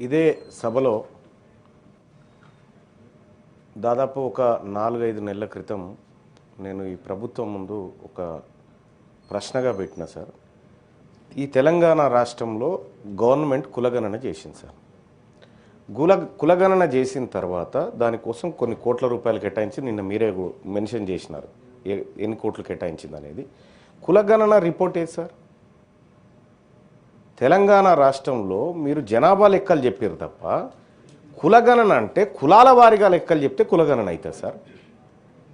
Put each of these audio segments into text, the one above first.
ఇదే సభలో దాదాపు ఒక 4-5 నెలల క్రితం నేను ఈ ప్రభుత్వం ముందు ఒక ప్రశ్నగా పెట్టిన సార్. ఈ తెలంగాణ రాష్ట్రంలో గవర్నమెంట్ కులగణన చేసింది సార్. కులగణన చేసిన తర్వాత దానికోసం కొన్ని కోట్ల రూపాయలు కేటాయించి నిన్న మీరే మెన్షన్ చేసినారు ఎన్ని కోట్లు కేటాయించింది అనేది. కులగణన రిపోర్ట్ ఏది సార్? తెలంగాణ రాష్ట్రంలో మీరు జనాభా లెక్కలు చెప్పారు తప్ప కులగణన అంటే కులాల వారిగా లెక్కలు చెప్తే కులగణన అవుతుంది సార్.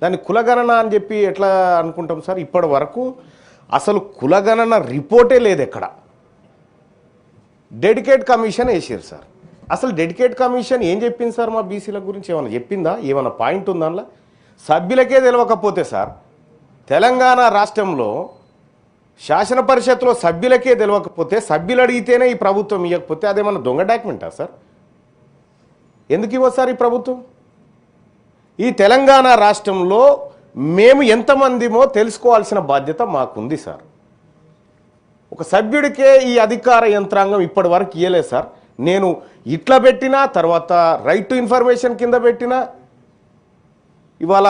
దాన్ని కులగణన అని చెప్పి ఎట్లా అనుకుంటాం సార్? ఇప్పటి వరకు అసలు కులగణన రిపోర్టే లేదు ఎక్కడ. డెడికేట్ కమిషన్ వేసారు సార్. అసలు డెడికేట్ కమిషన్ ఏం చెప్పింది సార్? మా బీసీల గురించి ఏమైనా చెప్పిందా? ఏమైనా పాయింట్ ఉందా? అందులో సభ్యులకే తెలియకపోతే సార్, తెలంగాణ రాష్ట్రంలో శాసన పరిషత్తులో సభ్యులకే తెలియకపోతే సభ్యులు అడిగితేనే ఈ ప్రభుత్వం ఇవ్వకపోతే అదేమన్నా దొంగ డాక్యుమెంటా సార్? ఎందుకు ఇవ్వదు సార్ ఈ ప్రభుత్వం? ఈ తెలంగాణ రాష్ట్రంలో మేము ఎంతమందిమో తెలుసుకోవాల్సిన బాధ్యత మాకుంది సార్. ఒక సభ్యుడికే ఈ అధికార యంత్రాంగం ఇప్పటి వరకు ఇవ్వలేదు సార్. నేను ఇట్లా పెట్టినా, తర్వాత రైట్ టు ఇన్ఫర్మేషన్ కింద పెట్టినా, ఇవాళ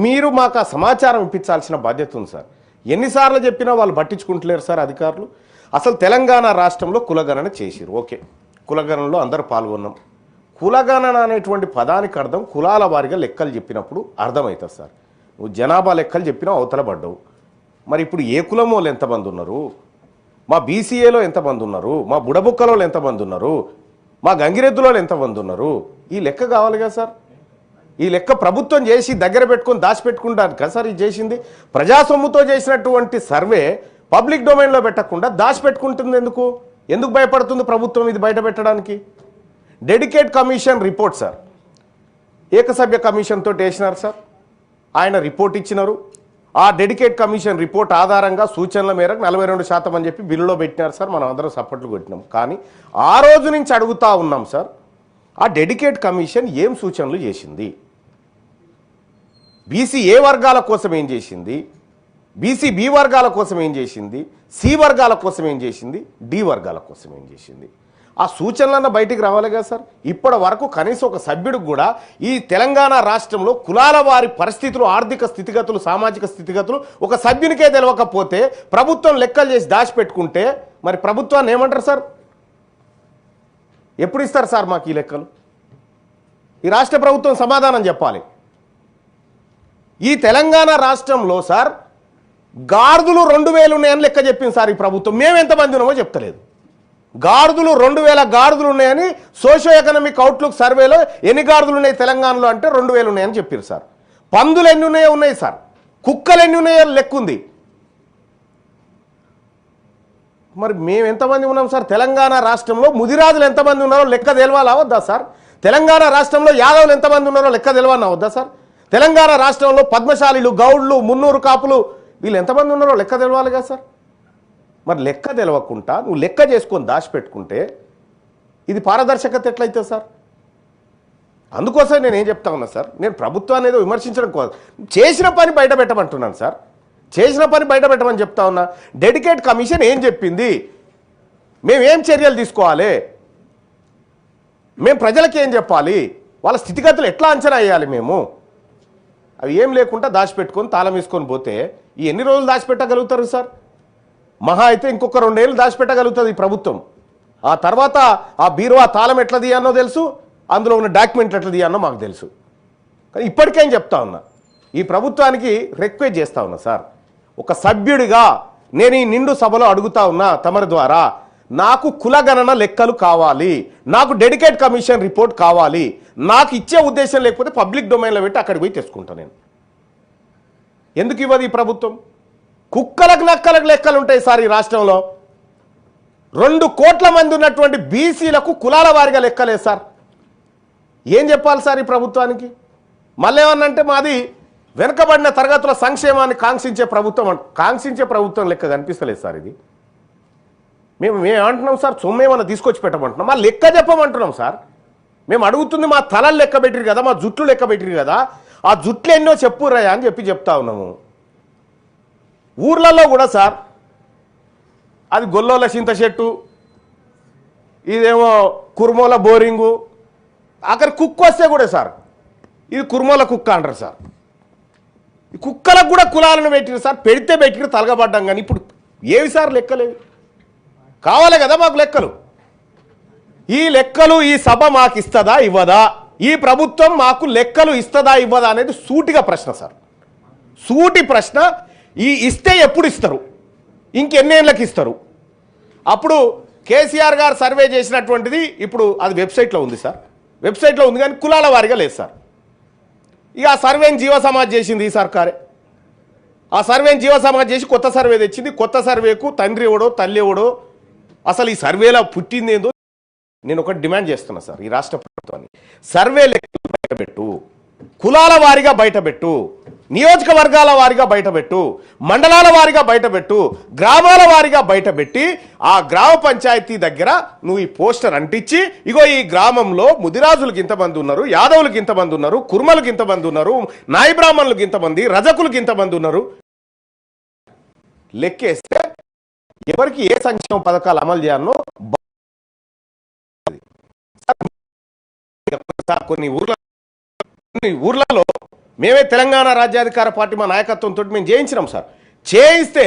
మీరు మాకు ఆ సమాచారం ఇప్పించాల్సిన బాధ్యత ఉంది సార్. ఎన్నిసార్లు చెప్పినా వాళ్ళు పట్టించుకుంటలేరు సార్ అధికారులు. అసలు తెలంగాణ రాష్ట్రంలో కులగణన చేసిరు, ఓకే, కులగణనలో అందరూ పాల్గొన్నాం. కులగణన అనేటువంటి పదానికి అర్థం కులాల వారిగా లెక్కలు చెప్పినప్పుడు అర్థమవుతుంది సార్. నువ్వు జనాభా లెక్కలు చెప్పినా అవతల పడ్డావు. మరి ఇప్పుడు ఏ కులం వాళ్ళు ఎంతమంది ఉన్నారు, మా బీసీఏలో ఎంతమంది ఉన్నారు, మా బుడబుక్కలో ఎంతమంది ఉన్నారు, మా గంగిరెద్దులో ఎంతమంది ఉన్నారు, ఈ లెక్క కావాలి కదా సార్. ఈ లెక్క ప్రభుత్వం చేసి దగ్గర పెట్టుకొని దాచిపెట్టుకుంటారు కదా సార్. ఇది చేసింది ప్రజాసొమ్ముతో చేసినటువంటి సర్వే పబ్లిక్ డొమైన్లో పెట్టకుండా దాచిపెట్టుకుంటుంది. ఎందుకు భయపడుతుంది ప్రభుత్వం ఇది బయట పెట్టడానికి? డెడికేట్ కమిషన్ రిపోర్ట్ సార్, ఏకసభ్య కమిషన్ తోటి వేసినారు సార్. ఆయన రిపోర్ట్ ఇచ్చినారు. ఆ డెడికేట్ కమిషన్ రిపోర్ట్ ఆధారంగా సూచనల మేరకు 42% అని చెప్పి బిల్లులో పెట్టినారు సార్. మనం అందరం సపోర్ట్లు కొట్టినాం. కానీ ఆ రోజు నుంచి అడుగుతా ఉన్నాం సార్, ఆ డెడికేట్ కమిషన్ ఏం సూచనలు చేసింది? బీసీ ఏ వర్గాల కోసం ఏం చేసింది, బీసీ బి వర్గాల కోసం ఏం చేసింది, సి వర్గాల కోసం ఏం చేసింది, డి వర్గాల కోసం ఏం చేసింది? ఆ సూచనలన్న బయటికి రావాలి కదా సార్. ఇప్పటి వరకు కనీసం ఒక సభ్యుడికి కూడా ఈ తెలంగాణ రాష్ట్రంలో కులాల వారి పరిస్థితులు, ఆర్థిక స్థితిగతులు, సామాజిక స్థితిగతులు ఒక సభ్యునికే తెలియకపోతే ప్రభుత్వం లెక్కలు చేసి దాచిపెట్టుకుంటే మరి ప్రభుత్వాన్ని ఏమంటారు సార్? ఎప్పుడు ఇస్తారు సార్ మాకు ఈ లెక్కలు? ఈ రాష్ట్ర ప్రభుత్వం సమాధానం చెప్పాలి. ఈ తెలంగాణ రాష్ట్రంలో సార్ గాడిదలు 2000 ఉన్నాయని లెక్క చెప్పింది సార్ ఈ ప్రభుత్వం. మేము ఎంతమంది ఉన్నామో చెప్తలేదు. గాడిదలు 2000 గాడిదలు ఉన్నాయని సోషో ఎకనామిక్ అవుట్లుక్ సర్వేలో ఎన్ని గాడిదలు ఉన్నాయి తెలంగాణలో అంటే 2000 ఉన్నాయని చెప్పారు సార్. పందులు ఎన్ని ఉన్నాయో ఉన్నాయి సార్, కుక్కలు ఎన్ని ఉన్నాయో లెక్క ఉంది. మరి మేము ఎంతమంది ఉన్నాం సార్? తెలంగాణ రాష్ట్రంలో ముదిరాజులు ఎంతమంది ఉన్నారో లెక్క తెలవాలా వద్దా సార్? తెలంగాణ రాష్ట్రంలో యాదవులు ఎంతమంది ఉన్నారో లెక్క తెలవాలా వద్దా సార్? తెలంగాణ రాష్ట్రంలో పద్మశాలీలు, గౌడ్లు, మున్నూరు కాపులు వీళ్ళు ఎంతమంది ఉన్నారో లెక్క తెలవాలి కదా సార్. మరి లెక్క తెలవకుండా నువ్వు లెక్క చేసుకొని దాచిపెట్టుకుంటే ఇది పారదర్శకత ఎట్లయితే సార్? అందుకోసం నేను ఏం చెప్తా ఉన్నా సార్, నేను ప్రభుత్వాన్ని ఏదో విమర్శించడం కోసం చేసిన పని బయట పెట్టమంటున్నాను సార్. చేసిన పని బయట పెట్టమని చెప్తా ఉన్నా. డెడికేట్ కమిషన్ ఏం చెప్పింది, మేమేం చర్యలు తీసుకోవాలి, మేము ప్రజలకి ఏం చెప్పాలి, వాళ్ళ స్థితిగతులు ఎట్లా అంచనా వేయాలి, మేము అవి ఏం లేకుండా దాచిపెట్టుకొని తాళం వేసుకొని పోతే ఈ ఎన్ని రోజులు దాచిపెట్టగలుగుతారు సార్? మహా అయితే ఇంకొక 2 ఏళ్ళు దాచిపెట్టగలుగుతుంది ఈ ప్రభుత్వం. ఆ తర్వాత ఆ బీరువా తాళం ఎట్లా తీయానో తెలుసు, అందులో ఉన్న డాక్యుమెంట్లు ఎట్లా తీయానో మాకు తెలుసు. కానీ ఇప్పటికేం చెప్తా ఉన్నా, ఈ ప్రభుత్వానికి రిక్వెస్ట్ చేస్తా ఉన్నా సార్, ఒక సభ్యుడిగా నేను ఈ నిండు సభలో అడుగుతా ఉన్నా తమరి ద్వారా, నాకు కులగణన లెక్కలు కావాలి, నాకు డెడికేట్ కమిషన్ రిపోర్ట్ కావాలి. నాకు ఇచ్చే ఉద్దేశం లేకపోతే పబ్లిక్ డొమైన్లో పెట్టి అక్కడికి పోయి తెచ్చుకుంటా నేను. ఎందుకు ఇవ్వదు ఈ ప్రభుత్వం? కుక్కలకు నక్కలకు లెక్కలు ఉంటాయి సార్ ఈ రాష్ట్రంలో. 2 కోట్ల మంది ఉన్నటువంటి బీసీలకు కులాల వారిగా లెక్కలే సార్. ఏం చెప్పాలి సార్ ఈ ప్రభుత్వానికి? మళ్ళీ ఏమన్నంటే మాది వెనుకబడిన తరగతుల సంక్షేమాన్ని కాంక్షించే ప్రభుత్వం లెక్క కనిపిస్తలేదు సార్ ఇది. మేము ఏమంటున్నాం సార్? సొమ్మేమన్నా తీసుకొచ్చి పెట్టమంటున్నాం, మా లెక్క చెప్పమంటున్నాం సార్. మేము అడుగుతుంది మా తలలు లెక్క పెట్టిరు కదా, మా జుట్లు లెక్క పెట్టిరు కదా, ఆ జుట్లు ఎన్నో చెప్పురాయా అని చెప్తా ఉన్నాము. ఊర్లలో కూడా సార్ అది గొల్లోల చింత చెట్టు, ఇదేమో కుర్మోల బోరింగు అక్కడ కుక్క వస్తే కూడా సార్ ఇది కుర్మోల కుక్క అంటారు సార్. ఈ కుక్కలకు కూడా కులాలను పెట్టిరు సార్, పెడితే పెట్టిరు తలగబడ్డాం. కానీ ఇప్పుడు ఏవి సార్ లెక్కలేవి? కావాలి కదా మాకు లెక్కలు. ఈ లెక్కలు ఈ సభ మాకు ఇస్తుందా ఇవ్వదా, ఈ ప్రభుత్వం మాకు లెక్కలు ఇస్తుందా ఇవ్వదా అనేది సూటిగా ప్రశ్న సార్. సూటి ప్రశ్న. ఈ ఇస్తే ఎప్పుడు ఇస్తారు, ఇంకెన్నేళ్ళకి ఇస్తారు? అప్పుడు కేసీఆర్ గారు సర్వే చేసినటువంటిది ఇప్పుడు అది వెబ్సైట్లో ఉంది సార్, వెబ్సైట్లో ఉంది కానీ కులాల వారిగా లేదు సార్. ఇక ఆ సర్వేని జీవ సమాజ్ చేసింది ఈ సర్కారే. ఆ సర్వేని జీవ సమాజ్ చేసి కొత్త సర్వే తెచ్చింది. కొత్త సర్వేకు తండ్రి ఎవడో తల్లి ఎవడో అసలు ఈ సర్వేలో పుట్టింది ఏందో నేను ఒకటి డిమాండ్ చేస్తున్నా సార్ ఈ రాష్ట్ర ప్రభుత్వాన్ని. సర్వే లెక్కలు బయటపెట్టు, కులాల వారిగా బయటపెట్టు, నియోజకవర్గాల వారిగా బయటపెట్టు, మండలాల వారిగా బయటపెట్టు, గ్రామాల వారిగా బయటపెట్టి ఆ గ్రామ పంచాయతీ దగ్గర నువ్వు ఈ పోస్టర్ అంటించి ఇగో ఈ గ్రామంలో ముదిరాజులకు ఇంతమంది ఉన్నారు, యాదవులకు ఇంతమంది ఉన్నారు, కుర్మలకు ఇంతమంది ఉన్నారు, నాయి బ్రాహ్మణులకు ఇంతమంది, రజకులకు ఇంతమంది ఉన్నారు లెక్కేస్తే ఎవరికి ఏ సంక్షేమ పథకాలు అమలు చేయాలనో కొన్ని ఊర్లలో మేమే తెలంగాణ రాజ్యాధికార పార్టీ మా నాయకత్వంతో మేము చేయించినాం సార్. చేయిస్తే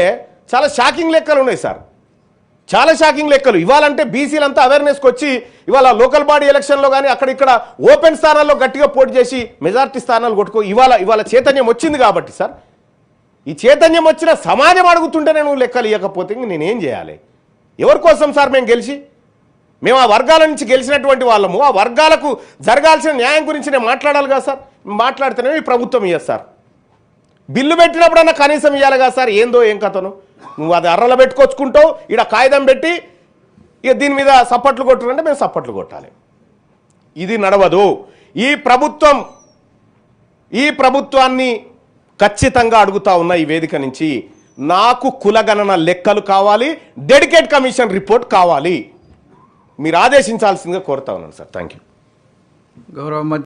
చాలా షాకింగ్ లెక్కలు ఉన్నాయి సార్, చాలా షాకింగ్ లెక్కలు. ఇవాళంటే బీసీలంతా అవేర్నెస్కి వచ్చి ఇవాళ లోకల్ బాడీ ఎలక్షన్లో కానీ అక్కడ ఇక్కడ ఓపెన్ స్థానాల్లో గట్టిగా పోటీ చేసి మెజార్టీ స్థానాలు కొట్టుకో ఇవాళ చైతన్యం వచ్చింది కాబట్టి సార్. ఈ చైతన్యం వచ్చిన సమాజం అడుగుతుంటేనే నువ్వు లెక్కలు ఇవ్వకపోతే నేనేం చేయాలి? ఎవరి కోసం సార్ మేము గెలిచి? మేము ఆ వర్గాల నుంచి గెలిచినటువంటి వాళ్ళము. ఆ వర్గాలకు జరగాల్సిన న్యాయం గురించి నేను మాట్లాడాలి కదా సార్. మాట్లాడితేనే ఈ ప్రభుత్వం ఇయ్యదు సార్. బిల్లు పెట్టినప్పుడన్నా కనీసం ఇవ్వాలి కదా సార్. ఏందో ఏం కథను నువ్వు అది అర్రలో పెట్టుకొచ్చుకుంటావు, ఇక్కడ కాగితం పెట్టి ఇక దీని మీద సప్పట్లు కొట్టుకుంటే మేము సప్పట్లు కొట్టాలి. ఇది నడవదు. ఈ ప్రభుత్వాన్ని ఖచ్చితంగా అడుగుతా ఉన్న ఈ వేదిక నుంచి నాకు కులగణన లెక్కలు కావాలి, డెడికేట్ కమిషన్ రిపోర్ట్ కావాలి. మీరు ఆదేశించాల్సిందిగా కోరుతా ఉన్నాను సార్. Thank you. గౌరవ